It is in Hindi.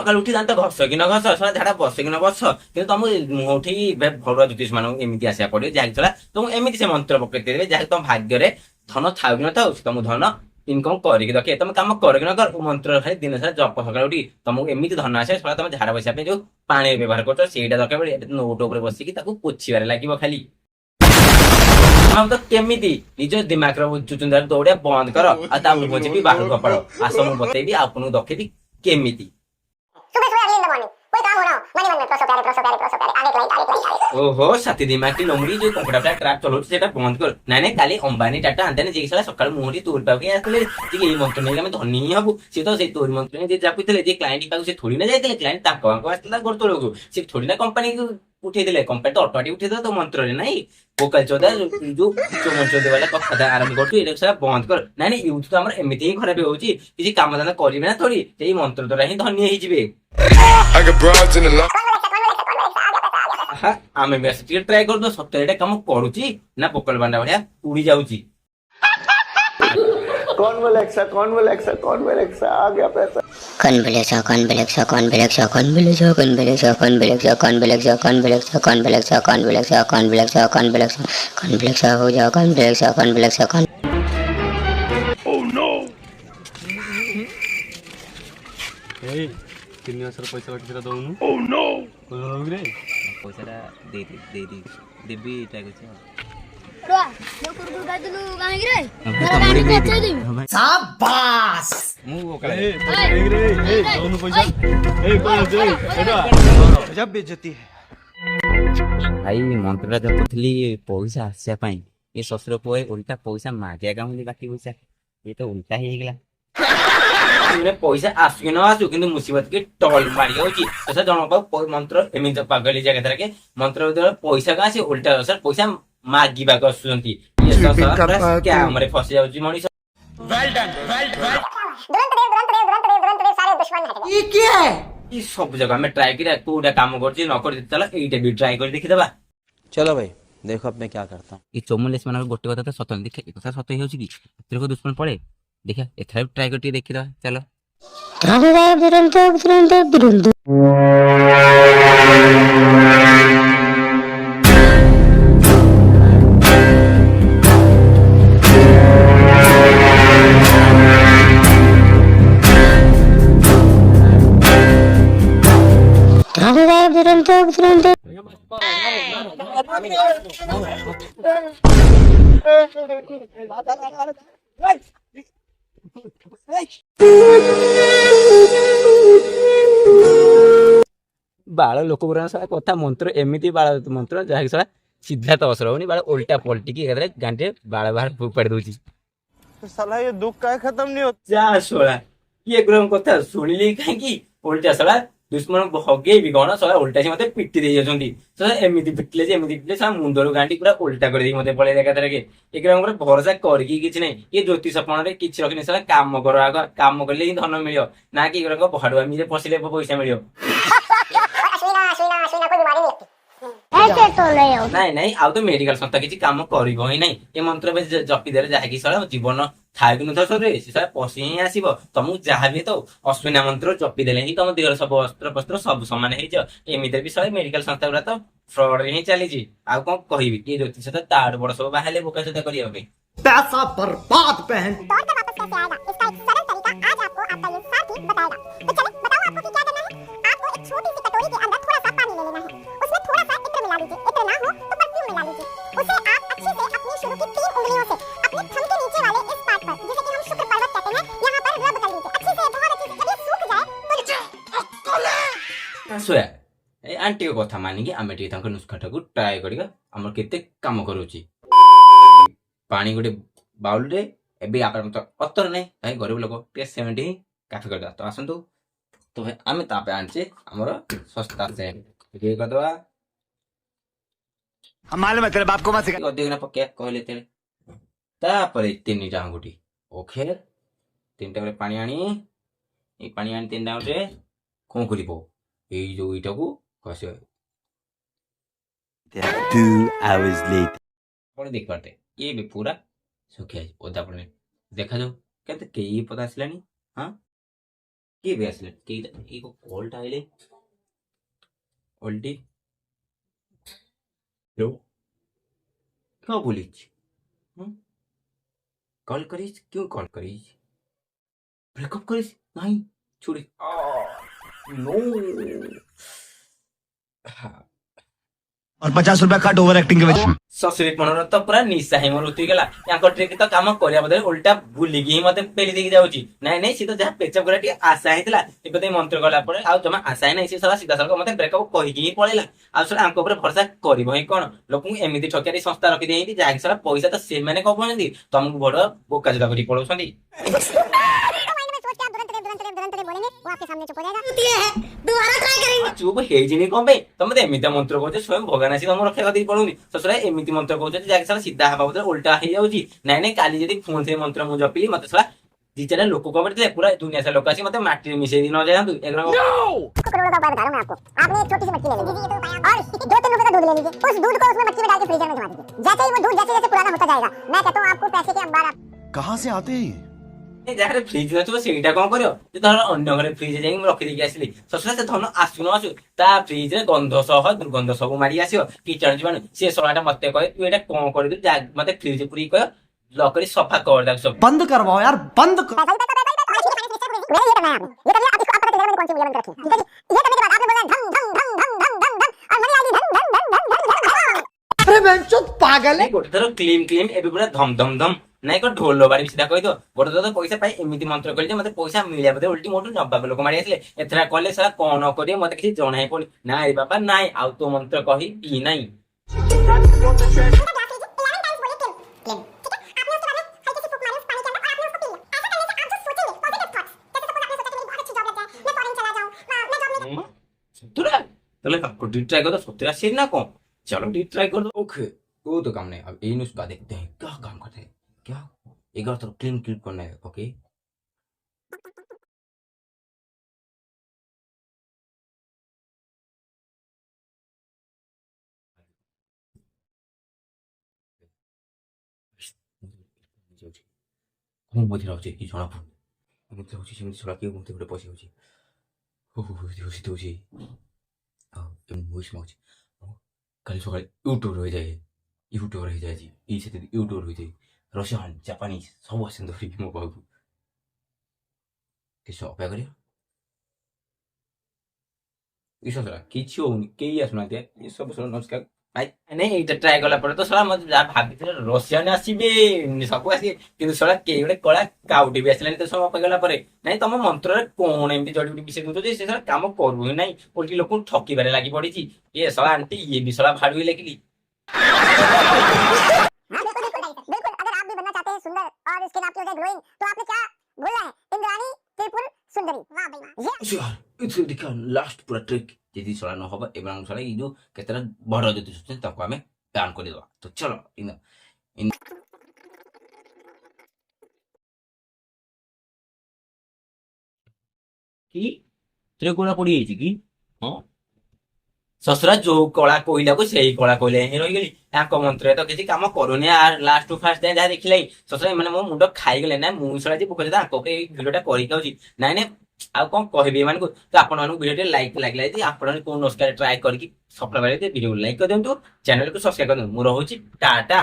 ସକାଳୁ ଉଠି ଜାଣିତ ଘଷ କି ନ ଘଷ ସଳା ଝାଡା ବସ କି ନ ବସ କିନ୍ତୁ ତମକୁ ମୁହଁ ଉଠି ଭରୁଆ ଜ୍ୟୋତିଷ ମାନଙ୍କୁ ଏମିତି ଆସିବାକୁ ପଡିବ ଯାହାକି ସଳା ତମକୁ ଏମିତି ସେ ମନ୍ତ୍ର ପକେଇ ଦେବେ ଯାହାକି ତମ ଭାଗ୍ୟରେ ଧନ ଥାଉ କି ନଥାଉ ତମକୁ ଧନ ଇନକମ କରିକି ରଖେ ତମେ କାମ କର କି ନ କର ମନ୍ତ୍ର ଖାଲି ଦିନ ସାରା ଜପ ସକାଳୁ ଉଠି ତମକୁ ଏମିତି ଧନ ଆସେ ସଳା ତମେ ଝାଡା ବସିବା ପାଇଁ ଯୋଉ ପାଣି ବ୍ୟବହାର କରୁଛ ସେଇଟା ଦରକାର ପଡେ ନୋଟ ଉପରେ ବସିକି ତାକୁ ପୋଛିବାରେ ଲାଗିବ ଖାଲି ତ କେମିତି ନିଜ ଦିମାଗର ଚୁଚୁନ୍ଦାରୁ ଦୌଡିଆ ବନ୍ଦ କର ଆଉ ତା ବୁଝି ବି ବାହାରକୁ କପାଳ ଆସ ମୁଁ ବତେଇବି ଆପଣଙ୍କୁ ଦକ୍ଷେଇବି କେମିତି। ओहो साथी दिमाग की लोमड़ी जो कंकड़ा फ्राई ट्रैप चलो सेटा बंद कर नाइ नाइ काली अंबानी टाटा आंदाने जे साला सकाळ मुहरी तोर पाके आसले जे ए मंत्र नै हम धनी हबु से तो से तोर मंत्र नै जे जापितले जे क्लाइंट पाक से थोड़ी ना जाइतले क्लाइंट ताको आको आसला गोर तोळको से थोड़ी ना कंपनी को उठे दिले कंपनी तो ऑटोमेटिक उठे दो तो मंत्र रे नाही वोकल चोदा जो मंत्र दे वाला कथा आरंभ करतु एटा साला बंद कर नाइ नाइ यूथ तो हमर एमिति ही खराब होउची किछि काम दाना करिवे ना थोड़ी सेई मंत्र द्वारा ही धनी ही जिवे आमे बेस टिके ट्राई कर दो सत्य एटा काम करूची ना पोकल बांडा भलिया उड़ी जाउची कौन बोले एक्सा आ गया पैसा कौन बोले सा हो जाओ कौन तीन मास पैसा बाटी दउनु ओह नो रे पैसा दे देबी ट्राई करछ शाबाश मु दउनु पैसा जब बेइज्जती है भाई मंत्रटा जपुथली पैसा आसिया पाई ये ससुर पुए उल्टा पैसा मागिया गाउली बाकी पैसा ये तो उल्टा ही गला पैसा आसु कि न आसु किंतु मुसीबत के टल मारी होची ऐसा जण पाउ मंत्र एमिति पागली जगह तरह के मंत्र पैसा का से उल्टा सर पैसा मागिबा को आसुंती ये ससुर क्या हमरे फसी जाउची मनीष वेल डन सारे दुश्मन हट गए ये क्या है ये सब जगह में ट्राई किरा कोडा काम करची न कर चला एटा भी ट्राई कर देखि देबा चलो भाई देखो अब मैं क्या करता हूँ ये चोमुलेस मान गोटे कथा तो सत देखे एक कथा सत होची कि तेरे को दुश्मन पड़े देखा एथरा ट्राई करके देखि दवा चलो बाळ लोक कथा मंत्र एमिति बाळ मंत्र जहा साला सीधा तो असर होनी बाळ उल्टा पलटी की गांटे बाळ बाहर पड़ी दूची साला ये दुख का खत्म नहीं होता जा सोला ये ग्रह कथा सुनिली कहीं उल्टा साला दुश्मन हगे भी कौन साला उल्टा से मते पिटी दे जाउछंती साला एमिति पिटले साला मुंडरो गांटी पूरा उल्टा कर दे मते पळे एका तरह के एक ग्रह पर भरोसा करकी किछि नै ये ज्योतिष सपन रे किछि रखनी साला काम करो आग काम करले ही धन मिलियो ना कि ग्रह को भडवा मिले पसिले पैसा मिलियो ऐसे तो नहीं हो नहीं आउ तो मेडिकल संस्था किसी काम करिबो ही नहीं ये मंत्र बे जपी देले जाहा कि साला जीवन थाय कि नथा सरे से साला पसी ही आसीबो तमु जहा भी तो अश्विना मंत्र जपी देले ही तम देहर सब अस्त्र पस्त्र सब समान हे ज एमिते भी साला मेडिकल संस्था गुरा तो फ्रॉड रे ही चली जी आ कोन कहिबी कि ज्योतिष तो ताड़ बड़ सब बाहले बोका सदा करियो बे पैसा बर्बाद बहन दौड़ कर वापस कैसे आएगा इसका एक सरल तरीका आज आपको आपका ये साथी बताएगा तो चलिए बताओ आपको कि क्या करना है आपको एक छोटी सी कटोरी के अंदर थोड़ा सा पानी ले लेना है उसमें थोड़ा सा इत्र मिला लीजिए इत्र ना हो तो परफ्यूम मिला लीजिए उसे आप अच्छे से अपनी शुरू की 3 उंगलियों से अपने थंब के नीचे वाले इस पार्ट पर जिसे कि हम शुक्र पर्वत कहते हैं यहाँ पर रब कर लीजिए अच्छे से बहुत अच्छे से जब ये सूख जाए तो सोया ए आंटी को कथा मानी कि आमे टी तंक नुस्खाटा को ट्राई करिगा हमर केते काम करूची पानी गोटे बाउल रे एबे आपन तो अत्तर नै भाई गरीब लोक के 70 काफी कर दा तो आसंतु तो भाई आमे तापे आनचे हमर सस्ता से ये कदवा हम मालूम है तेरे बाप को मत सिखा अधिक ना पके कहले तेरे तापरे तीन जांगुटी ओके तीनटा रे पानी आनी ए पानी आनी तीनटा रे कोन करिबो ए जो इटा को कसे 2 hours later पड़े देख पाते ये भी पूरा सुखे ओदा पड़े देखा जाओ कहते कई पता आसलानी हाँ କିଏ ବି ଆସିଲେ କେଇଟା ଏଇ କଲଟା ଆଇଲେ ଅଲଟି ହ୍ୟାଲୋ क्या बोलीच कॉल करीस क्यों कॉल करीस ब्रेकअप करीस नहीं छोड़ी नो और 50 रुपया कट ओवर एक्टिंग के वजह ससुरी मनर तो पूरा निशा ही मोर उठी गला याको ट्रिक तो काम करिया बदले उल्टा भूली ही मते पेली देकी जाउची नहीं नहीं सी तो जहाँ पेचअप करे टी आशा हितला एबे मंत्र गला परे आ जमा आशा ही नहीं सी साला सीधा साला मते ब्रेकअप कहि ही पळेला आ साला आंको ऊपर भरोसा करिवो ही कोन लोकु एमिति ठकियारी संस्था रखि देई जाहि साला पैसा तो से माने कबनदी तुमको बड़ बोका जदा करी पळौसंदी बोलेंगे वो आपके सामने चुप हो जाएगा दोबारा ट्राई करेंगे चुप हेजिनी कम पे तुम तो एमिति मंत्र कहते स्वयं भगवान आसी तुम रक्षा कर पड़ूनी ससुरा एमिति मंत्र कहते जाके साला सीधा हवा बदले उल्टा हो जाउची नहीं नहीं काली जदी फोन से मंत्र मु जपिली मते साला दी चार लोक कबर दिले पूरा दुनिया से लोक आसी मते माटी मिसे दी न जायंतु एगरा करोड़ों का बात बता रहा हूं मैं आपको आपने एक छोटी सी मटकी ले ली और 2-3 रुपए का दूध ले लीजिए उस दूध को उसमें मटकी में डाल के फ्रीजर में जमा दीजिए जैसे ही वो दूध जैसे जैसे पुराना होता जाएगा मैं कहता हूं आपको पैसे के अंबार कहाँ से आते हैं ଯାହାର ଫ୍ରିଜ ନଥିବ ସେଇଟା କଣ କରିବ ଯେ ଧର ଅନ୍ୟ ଘରେ ଫ୍ରିଜ ଯାଇକି ମୁଁ ରଖିଦେଇକି ଆସିଲି ଶଶୁରା ସେ ଧନ ଆସୁ ନ ଆସୁ ତା ଫ୍ରିଜରେ ଗନ୍ଧ ସହ ଦୁର୍ଗନ୍ଧ ସବୁ ମାରି ଆସିବ କିଟାଣୁ ଜୀବାଣୁ ସେ ଶଳାଟା ମତେ କହେ ତୁ ଏଇଟା କଣ କରିଦୁ ମତେ ଫ୍ରିଜ ପୁରେଇ କହ ଲକ୍ କରି ସଫା କର ତାକୁ ସବୁ बंद करवाओ यार बंद कर मेरा ये करना है आपने ये करिए आप इसको आप पता चलेगा मैंने कौन सी उंगली बंद रखी है ठीक है ये करने के बाद आपने बोला धम धम धम धम धम धम धम और मनी आली धम धम धम धम धम धम अरे बेंचोद पागल है ଗୋଟେ ଥର କ୍ଲିମ୍ ଏବେ ପୁରା ଧମ ଧମ ଧମ ନାଇଁ କଣ ଢୋଲ ବାଡି ସିଧା କହିଦ ଗୋଟେ ଥର ପଇସା ପାଇ ଏମିତି ମନ୍ତ୍ର କଲି ଯେ ମତେ ପଇସା ମିଳିବା ବୋଧେ ଓଲଟି ମୋଠୁ ନବାକୁ ଲୋକ ମାରି ଆସିଲେ ଏଥର କଲେ ସାରା କଣ କରିବେ ମତେ କିଛି ଜଣାଇ ପଡି ନାଇଁ ବାବା ନାଇଁ ଆଉ ତୋ ମନ୍ତ୍ର କହି ପି ନାଇଁ सतुरा तले काको ट्राई कर दो सतुरा से ना कौन चलो ट्राई कर दो ओके वो तो काम नहीं अब ये नुस्खा देखते हैं क्या काम करते हैं क्या एक बार तो क्लीन क्लिप करना है ओके ମୁଁ ମଧ୍ୟ ରହୁଛି କି ଜଣା ପଡୁନି ମୋତେ ହଉଛି ସେମିତି ଶଳା କିଏ ମୋତେ ଗୋଟେ ପଶି ହଉଛି ହଉଛି ଦଉଛି ଆଉ ମୁଁ ଶୁଣାଉଛି କାଲି ସକାଳେ ୟୁଟ୍ୟୁବ୍ ରହିଯାଏ ୟୁଟ୍ୟୁବ୍ ରହିଯାଏ ଆଜି ଏଇ ସେଥିରେ ୟୁଟ୍ୟୁବ୍ ରହିଯାଏ ରସିଆନ୍ ଜାପାନିଜ ସବୁ ଆସନ୍ତି ଧରିକି ମୋ ପାଖକୁ କିଛି ଅପେକ୍ଷା କରିବା ଏସବୁ କିଛି ହଉନି କେହି ଆସୁନାହାନ୍ତି ଏସବୁ ଶଳା ନମସ୍କାର ନାଇଁ ଏଇଟା ଟ୍ରାଏ କଲା ପରେ ତ ଶଳା ମତେ ଯାହା ଭାବିଥିଲେ ରସିଆନ୍ ଆସିବେ ସବୁ ଆସିବେ କିନ୍ତୁ ଶଳା କେହି ଗୋଟେ କଳା କାଉଟି ବି ଆସିଲାନି ତ ସବୁ ଅପେକ୍ଷା କଲା ପରେ ନାଇଁ ତମ ମନ୍ତ୍ରରେ କଣ ଏମିତି ଜଡିବୁଟି ମିଶେଇ ଦଉଛ ଯେ ସେ ଶଳା କାମ କରୁ ହିଁ ନାହିଁ ଓଲଟି ଲୋକଙ୍କୁ ଠକିବାରେ ଲାଗି ପଡିଛି ଏ ଶଳା ଆଣ୍ଟି ଇଏ ବି ଶଳା ଭାଡୁ ଲେଖିଲି बिल्कुल अगर आप भी बनना चाहते हैं सुंदर और स्किन आपकी हो जाए ग्लोइंग तो आपने क्या बोलना है इंद्राणी त्रिपुर सुंदरी वाह भाई वाह ଏଥିରେ ଦେଖିବା ଲାଷ୍ଟ ପୁରା ଟ୍ରିକ୍ ଯଦି ଶଳା ନ ହବ ଏବଂ ଶଳା ଏଇ ଯୋଉ କେତେଟା ବଡ ଜ୍ୟୋତିଷ ଅଛନ୍ତି ତାକୁ ଆମେ ବ୍ୟାନ୍ କରିଦବା ତ ଚଲ କି ତୋର କୋଳା ପଡିଯାଇଛି କି ହଁ ଶଶୁରା ଯୋଉ କଳା କହିଲାକୁ ସେଇ କଳା କହିଲେ ହିଁ ରହିଗଲି ତାଙ୍କ ମନ୍ତ୍ରରେ ତ କିଛି କାମ କରୁନି ଆର ଲାଷ୍ଟ ଫାଷ୍ଟ ଯାଏ ଯାହା ଦେଖିଲା ଶଶୁରା ମାନେ ମୋ ମୁଣ୍ଡ ଖାଇଗଲେ ନା ମୁଁ ଶଳା ଯେ ପୋକ ତାଙ୍କ ଉପରେ ଏଇ ଭିଡିଓଟା କରିକି ଆଉଛି ନାଇଁ ନାଇଁ ଆଉ କଣ କହିବି ଏମାନଙ୍କୁ ତ ଆପଣମାନଙ୍କୁ ଭିଡିଓଟି ଲାଇକ୍ ଲାଗିଲା ଯଦି ଆପଣ କୋଉ ନମସ୍କାର ଟ୍ରାଏ କରିକି ସଫଳ ଭିଡିଓ ଲାଇକ୍ କରିଦିଅନ୍ତୁ ଚ୍ୟାନେଲକୁ ସବସ୍କ୍ରାଇବ କରିଦିଅନ୍ତୁ ମୁଁ ରହୁଛି ଟାଟା।